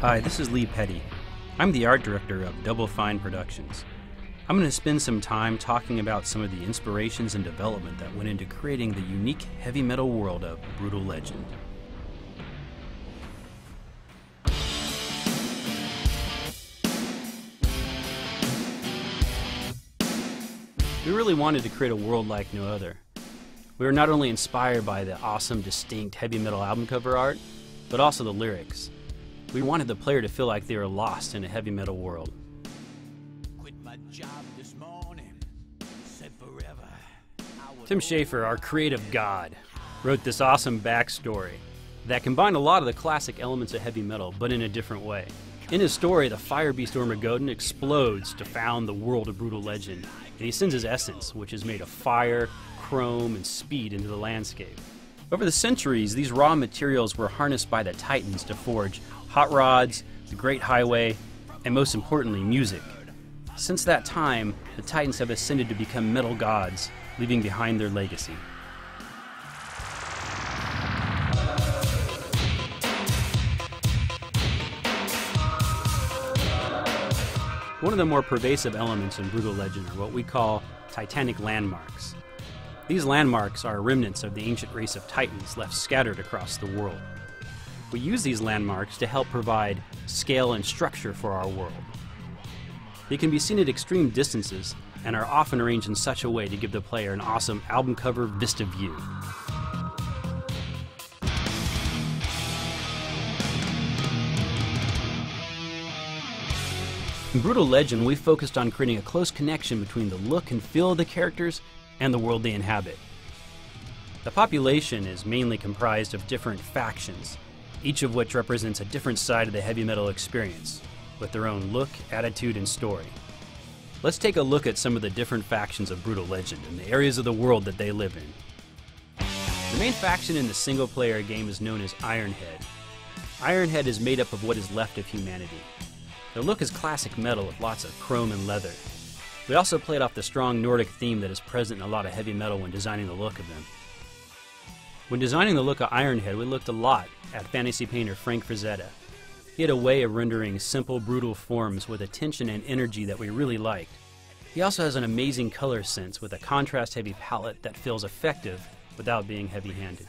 Hi, this is Lee Petty. I'm the art director of Double Fine Productions. I'm going to spend some time talking about some of the inspirations and development that went into creating the unique heavy metal world of Brütal Legend. We really wanted to create a world like no other. We were not only inspired by the awesome, distinct heavy metal album cover art, but also the lyrics. We wanted the player to feel like they were lost in a heavy metal world. Quit my job this morning, said forever. Tim Schafer, our creative god, wrote this awesome backstory that combined a lot of the classic elements of heavy metal, but in a different way. In his story, the fire beast Ormagoden explodes to found the world of Brütal Legend, and he sends his essence, which is made of fire, chrome, and speed, into the landscape. Over the centuries, these raw materials were harnessed by the Titans to forge hot rods, the Great Highway, and most importantly, music. Since that time, the Titans have ascended to become metal gods, leaving behind their legacy. One of the more pervasive elements in Brütal Legend are what we call Titanic landmarks. These landmarks are remnants of the ancient race of Titans left scattered across the world. We use these landmarks to help provide scale and structure for our world. They can be seen at extreme distances and are often arranged in such a way to give the player an awesome album cover vista view. In Brütal Legend, we focused on creating a close connection between the look and feel of the characters and the world they inhabit. The population is mainly comprised of different factions, each of which represents a different side of the heavy metal experience, with their own look, attitude, and story. Let's take a look at some of the different factions of Brütal Legend and the areas of the world that they live in. The main faction in the single-player game is known as Ironhead. Ironhead is made up of what is left of humanity. Their look is classic metal with lots of chrome and leather. We also played off the strong Nordic theme that is present in a lot of heavy metal when designing the look of them. When designing the look of Ironhead, we looked a lot at fantasy painter Frank Frazetta. He had a way of rendering simple, brutal forms with a tension and energy that we really liked. He also has an amazing color sense with a contrast-heavy palette that feels effective without being heavy-handed.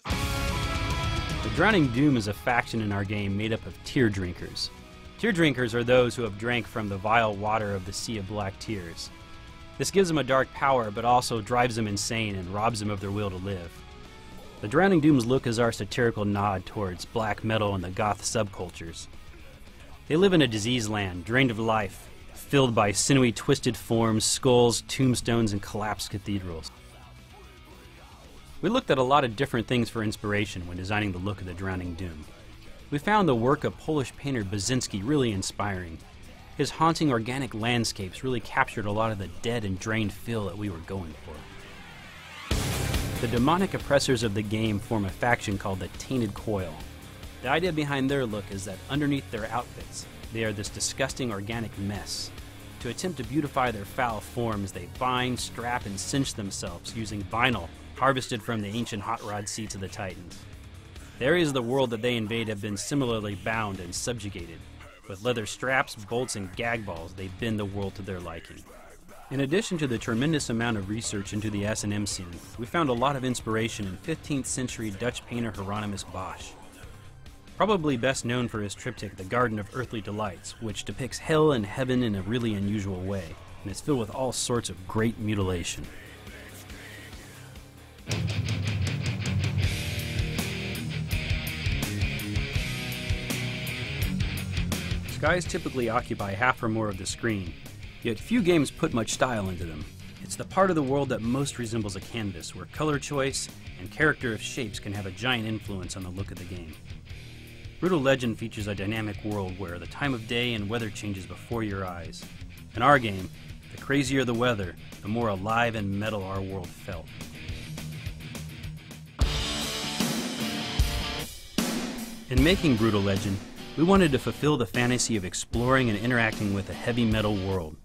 The Drowning Doom is a faction in our game made up of tear drinkers. Tear drinkers are those who have drank from the vile water of the Sea of Black Tears. This gives them a dark power, but also drives them insane and robs them of their will to live. The Drowning Doom's look is our satirical nod towards black metal and the goth subcultures. They live in a diseased land, drained of life, filled by sinewy twisted forms, skulls, tombstones, and collapsed cathedrals. We looked at a lot of different things for inspiration when designing the look of the Drowning Doom. We found the work of Polish painter Baczynski really inspiring. His haunting organic landscapes really captured a lot of the dead and drained feel that we were going for. The demonic oppressors of the game form a faction called the Tainted Coil. The idea behind their look is that underneath their outfits, they are this disgusting organic mess. To attempt to beautify their foul forms, they bind, strap, and cinch themselves using vinyl harvested from the ancient hot rod seats of the Titans. The areas of the world that they invade have been similarly bound and subjugated. With leather straps, bolts, and gag balls, they bend the world to their liking. In addition to the tremendous amount of research into the S&M scene, we found a lot of inspiration in 15th century Dutch painter Hieronymus Bosch. Probably best known for his triptych The Garden of Earthly Delights, which depicts hell and heaven in a really unusual way, and is filled with all sorts of great mutilation. Skies typically occupy half or more of the screen, yet few games put much style into them. It's the part of the world that most resembles a canvas, where color choice and character of shapes can have a giant influence on the look of the game. Brütal Legend features a dynamic world where the time of day and weather changes before your eyes. In our game, the crazier the weather, the more alive and metal our world felt. In making Brütal Legend, we wanted to fulfill the fantasy of exploring and interacting with a heavy metal world.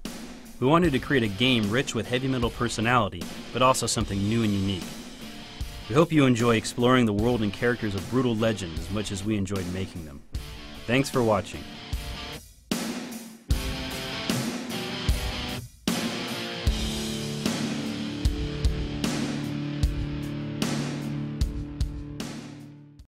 We wanted to create a game rich with heavy metal personality, but also something new and unique. We hope you enjoy exploring the world and characters of Brütal Legend as much as we enjoyed making them. Thanks for watching.